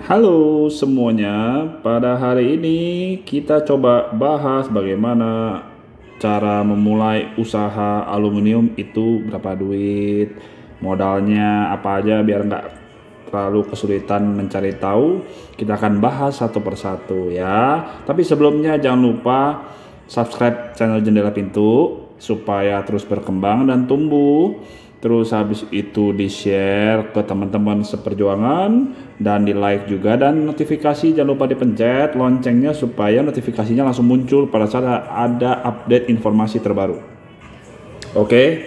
Halo semuanya, pada hari ini kita coba bahas bagaimana cara memulai usaha aluminium itu berapa duit, modalnya apa aja biar nggak terlalu kesulitan mencari tahu. Kita akan bahas satu persatu ya. Tapi sebelumnya jangan lupa subscribe channel Jendela Pintu supaya terus berkembang dan tumbuh. Terus habis itu di-share ke teman-teman seperjuangan dan di-like juga, dan notifikasi jangan lupa dipencet loncengnya supaya notifikasinya langsung muncul pada saat ada update informasi terbaru. Oke,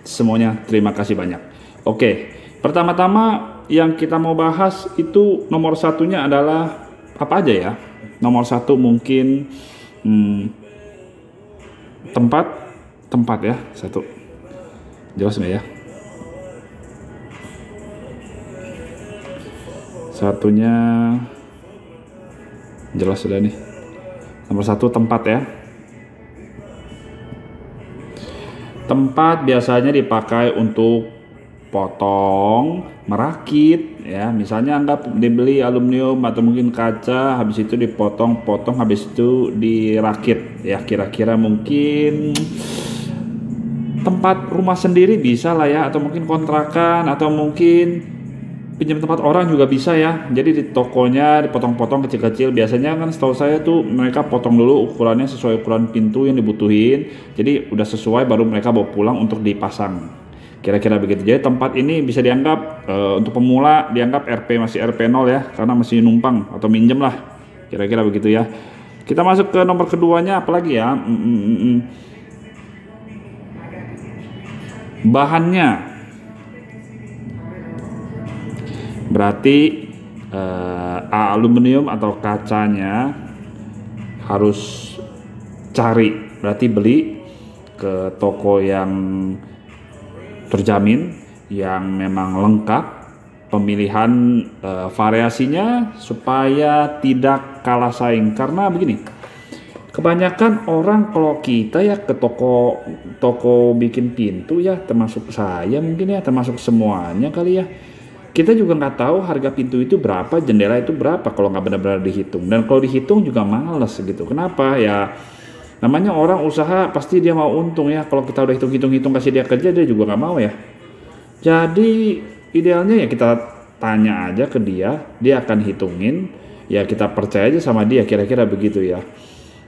semuanya terima kasih banyak. Oke, pertama-tama yang kita mau bahas itu nomor satunya adalah apa aja ya? Nomor satu mungkin tempat ya, satu. Jelas nggak ya? Satunya jelas sudah nih. Nomor satu tempat ya. Tempat biasanya dipakai untuk potong, merakit ya. Misalnya anggap dibeli aluminium atau mungkin kaca, habis itu dipotong-potong, habis itu dirakit ya. Kira-kira mungkin tempat rumah sendiri bisa lah ya, atau mungkin kontrakan, atau mungkin pinjam tempat orang juga bisa ya. Jadi di tokonya dipotong-potong kecil-kecil. Biasanya kan setahu saya tuh mereka potong dulu ukurannya sesuai ukuran pintu yang dibutuhin. Jadi udah sesuai baru mereka bawa pulang untuk dipasang. Kira-kira begitu. Jadi tempat ini bisa dianggap untuk pemula dianggap masih RP 0 ya, karena masih numpang atau minjem lah. Kira-kira begitu ya. Kita masuk ke nomor keduanya, apalagi ya? Bahannya. Berarti aluminium atau kacanya harus cari, berarti beli ke toko yang terjamin, yang memang lengkap pemilihan variasinya supaya tidak kalah saing. Karena begini, kebanyakan orang kalau kita ya ke toko bikin pintu ya, termasuk saya mungkin ya, termasuk semuanya kali ya, kita juga nggak tahu harga pintu itu berapa, jendela itu berapa kalau nggak benar-benar dihitung. Dan kalau dihitung juga males gitu. Kenapa ya? Namanya orang usaha pasti dia mau untung ya. Kalau kita udah hitung-hitung kasih dia kerja, dia juga nggak mau ya. Jadi idealnya ya kita tanya aja ke dia akan hitungin. Ya kita percaya aja sama dia, kira-kira begitu ya.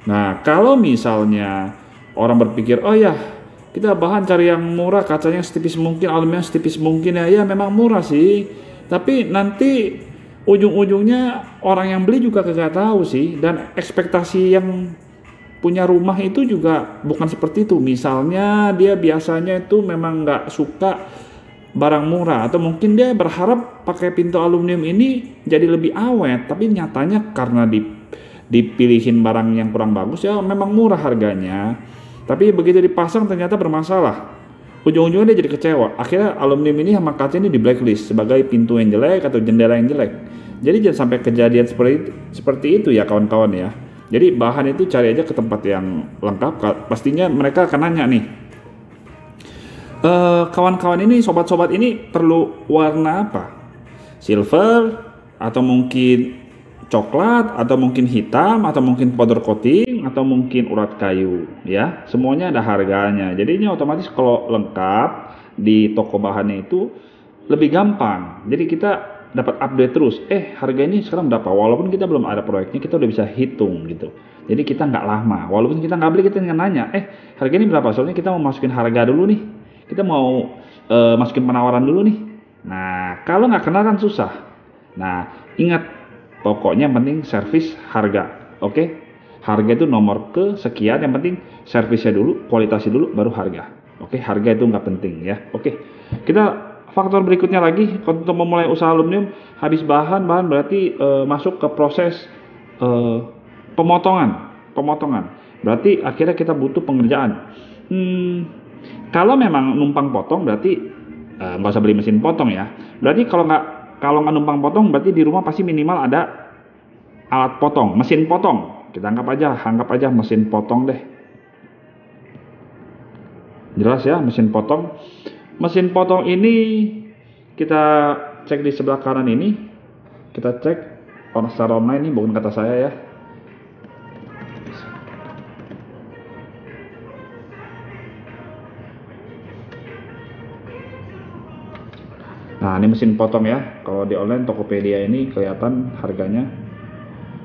Nah kalau misalnya orang berpikir, oh ya kita bahan cari yang murah, kacanya setipis mungkin, aluminium setipis mungkin ya memang murah sih. Tapi nanti ujung-ujungnya orang yang beli juga kagak tahu sih. Dan ekspektasi yang punya rumah itu juga bukan seperti itu. Misalnya dia biasanya itu memang nggak suka barang murah, atau mungkin dia berharap pakai pintu aluminium ini jadi lebih awet, tapi nyatanya karena dipilihin barang yang kurang bagus ya memang murah harganya, tapi begitu dipasang ternyata bermasalah. Ujung-ujungnya dia jadi kecewa. Akhirnya aluminium ini sama kaca ini di blacklist sebagai pintu yang jelek atau jendela yang jelek. Jadi jangan sampai kejadian seperti itu ya kawan-kawan ya. Jadi bahan itu cari aja ke tempat yang lengkap. Pastinya mereka akan nanya nih, kawan-kawan ini, sobat-sobat ini perlu warna apa? Silver atau mungkin coklat, atau mungkin hitam, atau mungkin powder coating, atau mungkin urat kayu ya. Semuanya ada harganya. Jadinya otomatis kalau lengkap di toko bahannya itu lebih gampang. Jadi kita dapat update terus. Harga ini sekarang berapa? Walaupun kita belum ada proyeknya, kita udah bisa hitung gitu. Jadi kita nggak lama. Walaupun kita nggak beli, kita nggak nanya, harga ini berapa? Soalnya kita mau masukin harga dulu nih. Kita mau masukin penawaran dulu nih. Nah, kalau nggak kenal kan susah. Nah, ingat, pokoknya yang penting servis harga. Oke? Harga itu nomor kesekian, yang penting servisnya dulu, kualitasnya dulu, baru harga. Oke? Harga itu nggak penting ya. Oke. Kita faktor berikutnya lagi untuk memulai usaha aluminium, habis bahan berarti masuk ke proses pemotongan. Berarti akhirnya kita butuh pengerjaan. Kalau memang numpang potong berarti nggak usah beli mesin potong ya. Berarti kalau nggak numpang potong berarti di rumah pasti minimal ada alat potong, mesin potong. Kita anggap aja mesin potong deh. Jelas ya, mesin potong. Mesin potong ini kita cek di sebelah kanan ini. Kita cek secara online ini bukan kata saya ya. Nah, ini mesin potong ya. Kalau di online Tokopedia ini kelihatan harganya.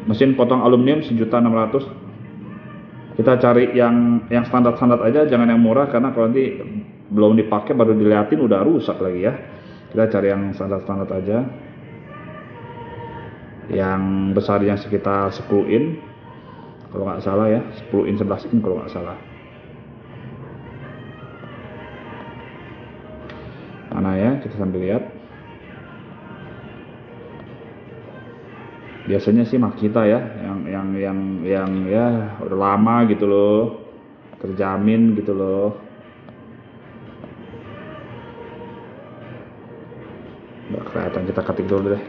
Mesin potong aluminium 1.600.000. Kita cari yang standar-standar aja, jangan yang murah, karena kalau nanti belum dipakai baru diliatin udah rusak lagi ya. Kita cari yang standar-standar aja. Yang besarnya sekitar 10 in kalau nggak salah ya, 10 in 11 in kalau nggak salah. Mana ya, kita sambil lihat. Biasanya sih Makita ya, yang ya udah lama gitu loh, terjamin gitu loh. Nggak kelihatan, kita ketik dulu deh.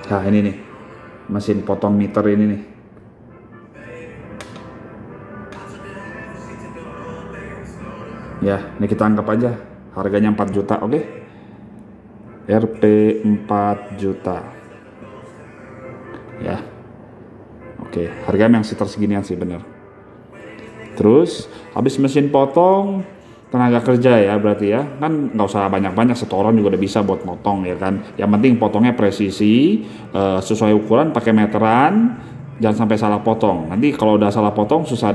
Nah ini nih, mesin potong meter ini nih. Ya, ini kita anggap aja harganya 4 juta, oke? Rp 4 juta. Ya. Oke, harganya yang sekitar seginian sih, bener. Terus, habis mesin potong, tenaga kerja ya berarti ya, kan nggak usah banyak-banyak, satu orang juga udah bisa buat motong ya kan. Yang penting potongnya presisi, sesuai ukuran, pakai meteran, jangan sampai salah potong. Nanti kalau udah salah potong susah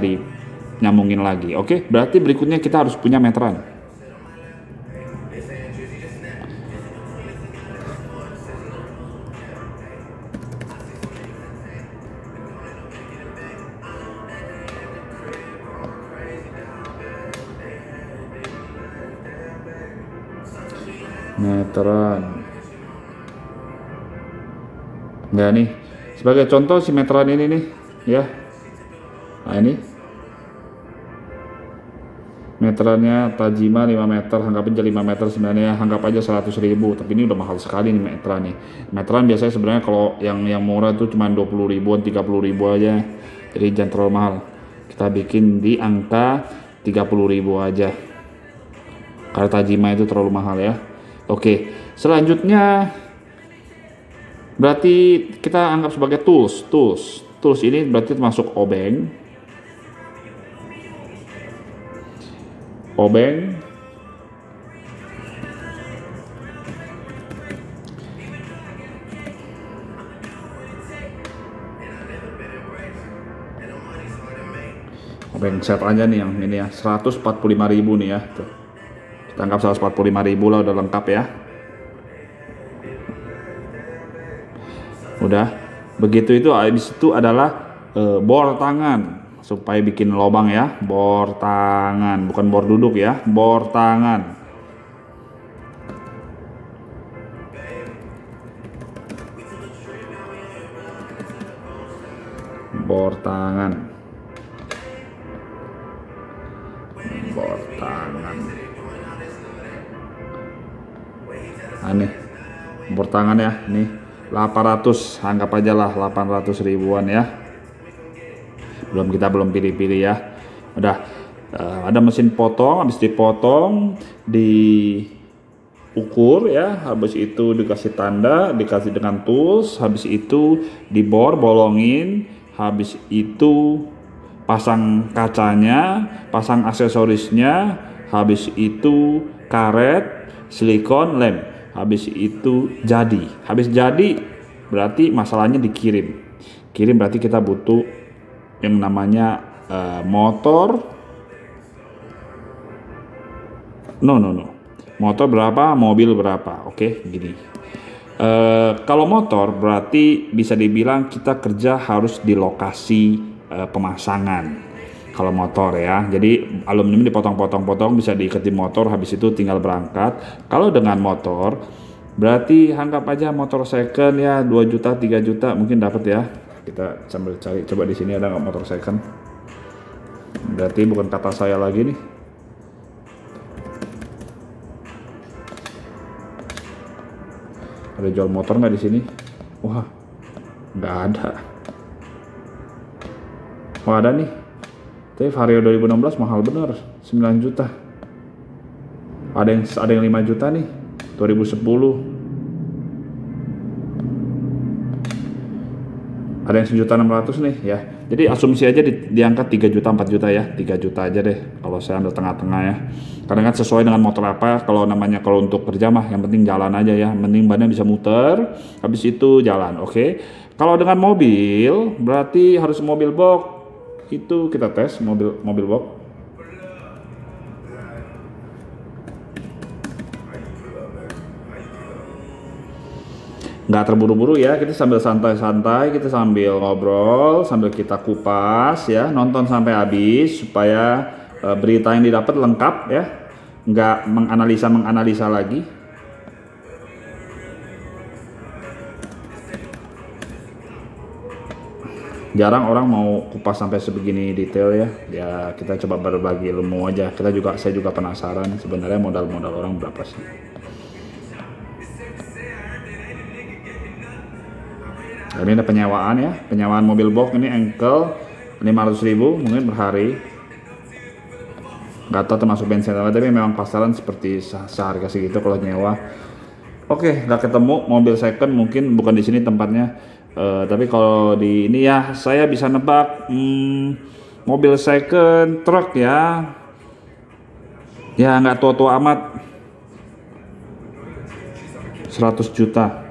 nyambungin lagi. Oke, berarti berikutnya kita harus punya meteran. Meteran. Nah nih, sebagai contoh si meteran ini nih ya. Nah ini meterannya Tajima 5 meter, anggap aja 5 meter sebenarnya, anggap aja 100.000, tapi ini udah mahal sekali nih meteran nih. Meteran biasanya sebenarnya kalau yang murah tuh cuma 20 ribuan, 30 ribu aja, jadi jangan terlalu mahal. Kita bikin di angka 30 ribu aja, karena Tajima itu terlalu mahal ya. Oke, selanjutnya berarti kita anggap sebagai tools ini berarti termasuk obeng. Obeng set aja nih yang ini ya, 145.000 nih ya. Tuh. Kita anggap 145.000 lah, udah lengkap ya. Udah. Begitu itu, habis itu adalah bor tangan supaya bikin lubang ya, bor tangan, bukan bor duduk ya, bor tangan. Bor tangan. Bor tangan. Nah, nih bor tangan ya, nih 800, anggap aja lah 800 ribuan ya. Belum pilih-pilih ya. Udah ada mesin potong, habis dipotong diukur ya, habis itu dikasih tanda, dikasih dengan tools, habis itu dibor, bolongin, habis itu pasang kacanya, pasang aksesorisnya, habis itu karet, silikon, lem, habis itu jadi. Habis jadi berarti masalahnya dikirim. Kirim berarti kita butuh yang namanya motor. Motor berapa, mobil berapa. Oke, gini. Kalau motor berarti bisa dibilang kita kerja harus di lokasi pemasangan. Kalau motor ya, jadi aluminium dipotong-potong bisa diikat di motor, habis itu tinggal berangkat. Kalau dengan motor berarti anggap aja motor second ya 2 juta 3 juta mungkin dapat ya. Kita sambil cari, coba di sini ada nggak motor second. Berarti bukan kata saya lagi nih. Ada jual motor nggak di sini? Wah, nggak ada. Wah, ada nih. Tapi Vario 2016 mahal bener, 9 juta. Ada yang 5 juta nih, 2010. Ada yang 1.600.000 nih ya. Jadi asumsi aja diangkat 3 juta 4 juta ya. 3 juta aja deh kalau saya ambil tengah-tengah ya. Karena kan sesuai dengan motor apa, kalau untuk kerja mah yang penting jalan aja ya. Yang penting bannya bisa muter, habis itu jalan. Oke. Kalau dengan mobil berarti harus mobil box. Itu kita tes mobil box. Nggak terburu-buru ya, kita sambil santai-santai, kita sambil ngobrol, sambil kita kupas ya, nonton sampai habis supaya berita yang didapat lengkap ya, nggak menganalisa lagi. Jarang orang mau kupas sampai sebegini detail ya. Ya kita coba berbagi ilmu aja. Saya juga penasaran sebenarnya modal orang berapa sih. Ini ada penyewaan ya, penyewaan mobil box ini engkel 500.000 mungkin per hari. Nggak tahu termasuk bensin tapi memang pasaran seperti seharga segitu kalau nyewa. Oke, nggak ketemu mobil second, mungkin bukan di sini tempatnya. Tapi kalau di ini ya saya bisa nebak mobil second truk ya. Ya nggak tua-tua amat. 100 juta.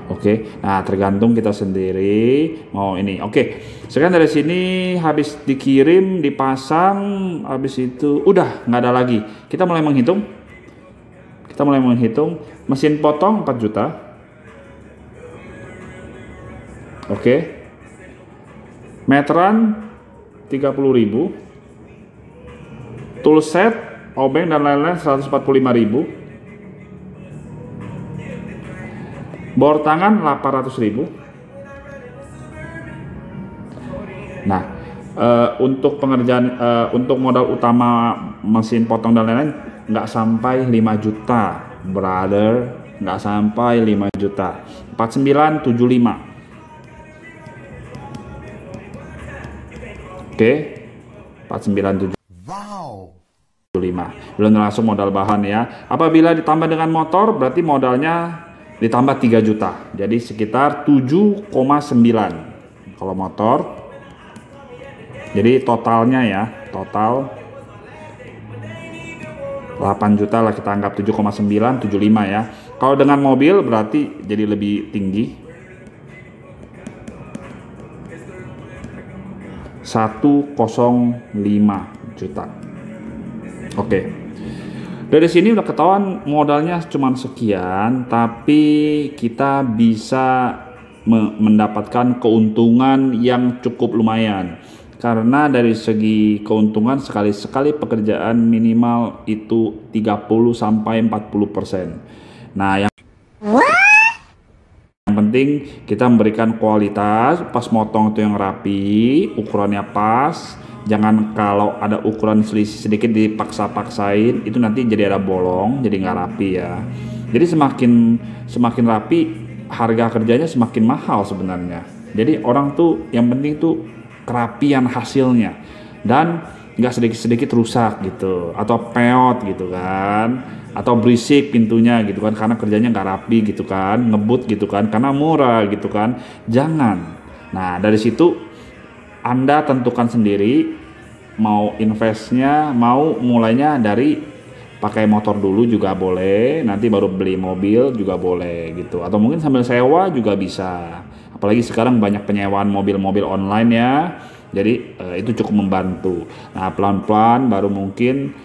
Oke, nah tergantung kita sendiri mau ini. Oke, sekarang dari sini habis dikirim, dipasang, habis itu udah nggak ada lagi. Kita mulai menghitung. Mesin potong 4 juta. Oke. Meteran 30.000. Toolset, obeng dan lain-lain 145.000. Bor tangan 800.000. Nah, untuk pengerjaan untuk modal utama mesin potong dan lain-lain nggak sampai 5 juta, brother, nggak sampai 5 juta. 4975. Oke, 497. Wow. 5. Belum langsung modal bahan ya. Apabila ditambah dengan motor berarti modalnya ditambah 3 juta, jadi sekitar 7,9 kalau motor. Jadi totalnya ya, total 8 juta lah, kita anggap 7,975 ya. Kalau dengan mobil berarti jadi lebih tinggi, 105 juta. Oke. Dari sini udah ketahuan modalnya cuma sekian, tapi kita bisa mendapatkan keuntungan yang cukup lumayan. Karena dari segi keuntungan sekali pekerjaan minimal itu 30 sampai 40%. Nah, yang penting kita memberikan kualitas, pas motong itu yang rapi, ukurannya pas. Jangan kalau ada ukuran selisih sedikit dipaksa-paksain, itu nanti jadi ada bolong, jadi nggak rapi ya. Jadi semakin rapi, harga kerjanya semakin mahal sebenarnya. Jadi orang tuh yang penting tuh kerapian hasilnya, dan nggak sedikit-sedikit rusak gitu, atau peot gitu kan, atau berisik pintunya gitu kan, karena kerjanya nggak rapi gitu kan, ngebut gitu kan, karena murah gitu kan. Jangan. Nah dari situ Anda tentukan sendiri mau investnya, mau mulainya dari pakai motor dulu juga boleh, nanti baru beli mobil juga boleh gitu, atau mungkin sambil sewa juga bisa. Apalagi sekarang banyak penyewaan mobil-mobil online ya, jadi itu cukup membantu. Nah pelan-pelan baru mungkin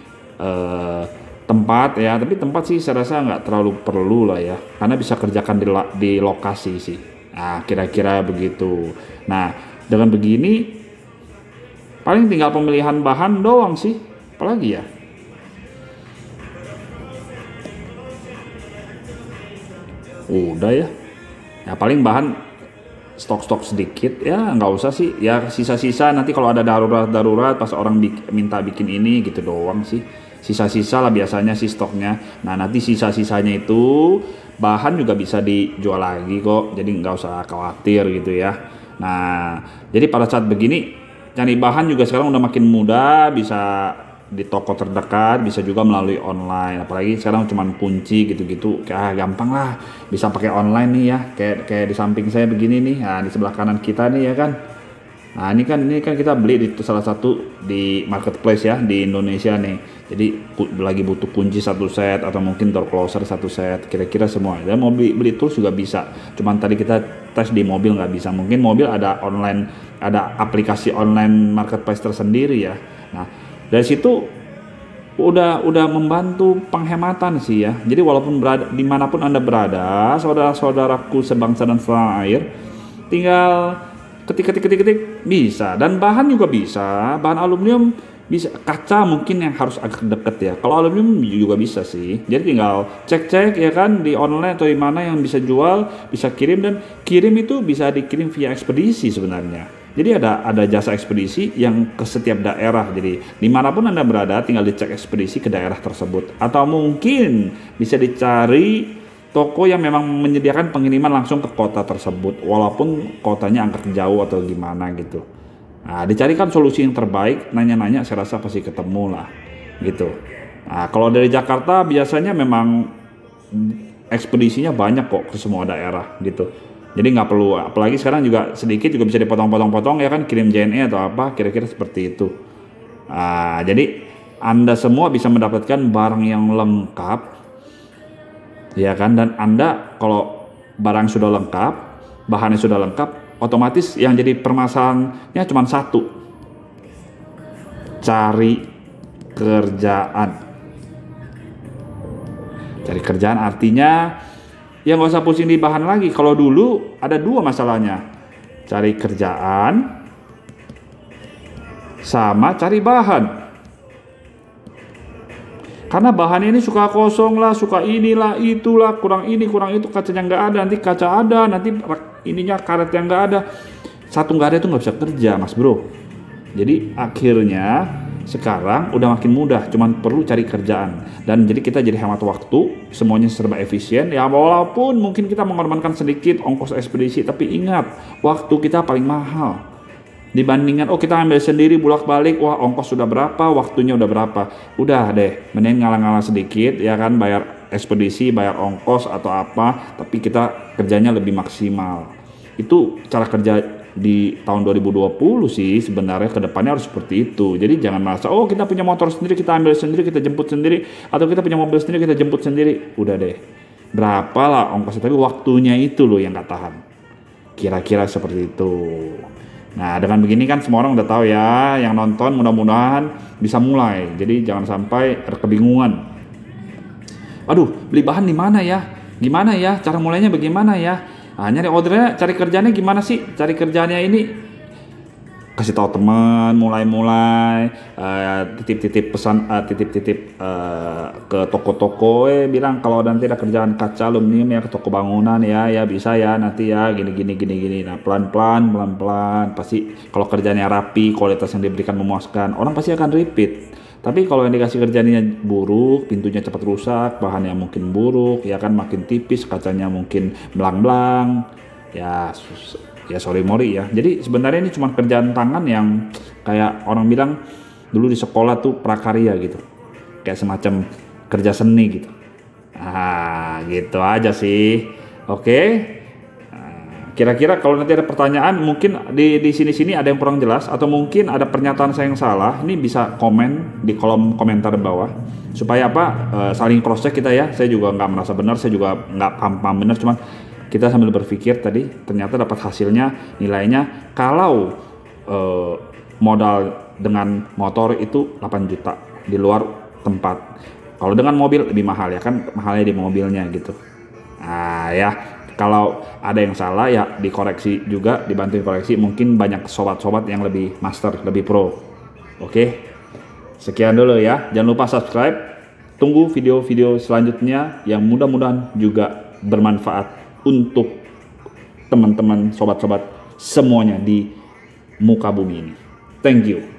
tempat ya, tapi tempat sih saya rasa nggak terlalu perlu lah ya, karena bisa kerjakan di lokasi sih. Nah kira-kira begitu. Nah dengan begini paling tinggal pemilihan bahan doang sih, apalagi ya. Udah ya. Ya paling bahan stok-stok sedikit ya, nggak usah sih. Ya sisa-sisa nanti kalau ada darurat pas orang minta bikin ini gitu doang sih. Sisa-sisa lah biasanya sih stoknya. Nah nanti sisa-sisanya itu bahan juga bisa dijual lagi kok, jadi nggak usah khawatir gitu ya. Nah jadi pada saat begini cari bahan juga sekarang udah makin mudah, bisa di toko terdekat, bisa juga melalui online. Apalagi sekarang cuman kunci gitu-gitu, gampang lah, bisa pakai online nih ya. Kayak di samping saya begini nih, nah di sebelah kanan kita nih ya kan. Nah ini kan kita beli di salah satu di marketplace ya di Indonesia nih. Jadi lagi butuh kunci satu set atau mungkin door closer satu set, kira-kira semua. Dan mau beli tools juga bisa. Cuman tadi kita tes di mobil nggak bisa. Mungkin mobil ada online, ada aplikasi online marketplace tersendiri ya. Nah dari situ udah membantu penghematan sih ya. Jadi walaupun berada dimanapun Anda berada, saudara-saudaraku sebangsa dan setanah air, tinggal ketik bisa. Dan bahan juga bisa, bahan aluminium bisa, kaca mungkin yang harus agak deket ya. Kalau aluminium juga bisa sih. Jadi tinggal cek ya kan di online atau di mana yang bisa jual, bisa kirim, dan kirim itu bisa dikirim via ekspedisi sebenarnya. Jadi ada jasa ekspedisi yang ke setiap daerah. Jadi dimanapun Anda berada tinggal dicek ekspedisi ke daerah tersebut. Atau mungkin bisa dicari toko yang memang menyediakan pengiriman langsung ke kota tersebut, walaupun kotanya agak jauh atau gimana gitu. Nah, dicarikan solusi yang terbaik, nanya-nanya saya rasa pasti ketemu lah gitu. Nah, kalau dari Jakarta biasanya memang ekspedisinya banyak kok ke semua daerah gitu. Jadi nggak perlu, apalagi sekarang juga sedikit juga bisa dipotong-potong ya kan, kirim JNE atau apa, kira-kira seperti itu. Nah, jadi Anda semua bisa mendapatkan barang yang lengkap ya kan, dan Anda kalau barang sudah lengkap, bahannya sudah lengkap, otomatis yang jadi permasalahannya cuma satu, cari kerjaan. Cari kerjaan artinya ya nggak usah pusing di bahan lagi. Kalau dulu ada dua masalahnya, cari kerjaan sama cari bahan. Karena bahannya ini suka kosong lah, suka inilah, itulah, kurang ini, kurang itu, kacanya nggak ada, nanti kaca ada, nanti ininya karet yang nggak ada. Satu nggak ada itu nggak bisa kerja, mas bro. Jadi akhirnya sekarang udah makin mudah, cuman perlu cari kerjaan. Dan jadi kita jadi hemat waktu, semuanya serba efisien. Ya walaupun mungkin kita mengorbankan sedikit ongkos ekspedisi, tapi ingat, waktu kita paling mahal. Dibandingkan kita ambil sendiri bolak-balik, wah ongkos sudah berapa, waktunya udah berapa. Udah deh, mending ngalah-ngalah sedikit ya kan, bayar ekspedisi, bayar ongkos atau apa, tapi kita kerjanya lebih maksimal. Itu cara kerja di tahun 2020 sih sebenarnya, kedepannya harus seperti itu. Jadi jangan merasa kita punya motor sendiri, kita ambil sendiri, kita jemput sendiri, atau kita punya mobil sendiri, kita jemput sendiri. Udah deh, berapa lah ongkosnya, tapi waktunya itu loh yang gak tahan. Kira-kira seperti itu. Nah dengan begini kan semua orang udah tahu ya, yang nonton mudah-mudahan bisa mulai. Jadi jangan sampai kebingungan. Aduh, beli bahan di mana ya? Gimana ya? Cara mulainya bagaimana ya? Nah, nyari ordernya, cari kerjanya gimana sih? Cari kerjanya ini kasih tahu teman, mulai titip-titip pesan, titip-titip ke toko-toko, bilang kalau nanti ada kerjaan kaca aluminium ya ke toko bangunan ya bisa ya nanti ya gini. Nah pelan-pelan pasti kalau kerjanya rapi, kualitas yang diberikan memuaskan, orang pasti akan repeat. Tapi kalau yang dikasih kerjanya buruk, pintunya cepat rusak, bahannya mungkin buruk, ya kan makin tipis, kacanya mungkin belang-belang, ya sorry mori ya. Jadi sebenarnya ini cuma kerjaan tangan yang kayak orang bilang dulu di sekolah tuh prakarya gitu, kayak semacam kerja seni gitu. Gitu aja sih. Oke. Kira-kira kalau nanti ada pertanyaan, mungkin di sini ada yang kurang jelas atau mungkin ada pernyataan saya yang salah, ini bisa komen di kolom komentar bawah supaya saling cross check kita ya. Saya juga nggak merasa benar, saya juga nggak paham benar, cuman kita sambil berpikir tadi ternyata dapat hasilnya, nilainya kalau modal dengan motor itu 8 juta di luar tempat. Kalau dengan mobil lebih mahal ya kan, mahalnya di mobilnya gitu. Ya kalau ada yang salah ya dikoreksi juga, dibantuin koreksi, mungkin banyak sobat-sobat yang lebih master, lebih pro. Oke, sekian dulu ya, jangan lupa subscribe, tunggu video-video selanjutnya yang mudah-mudahan juga bermanfaat untuk teman-teman, sobat-sobat semuanya di muka bumi ini. Thank you.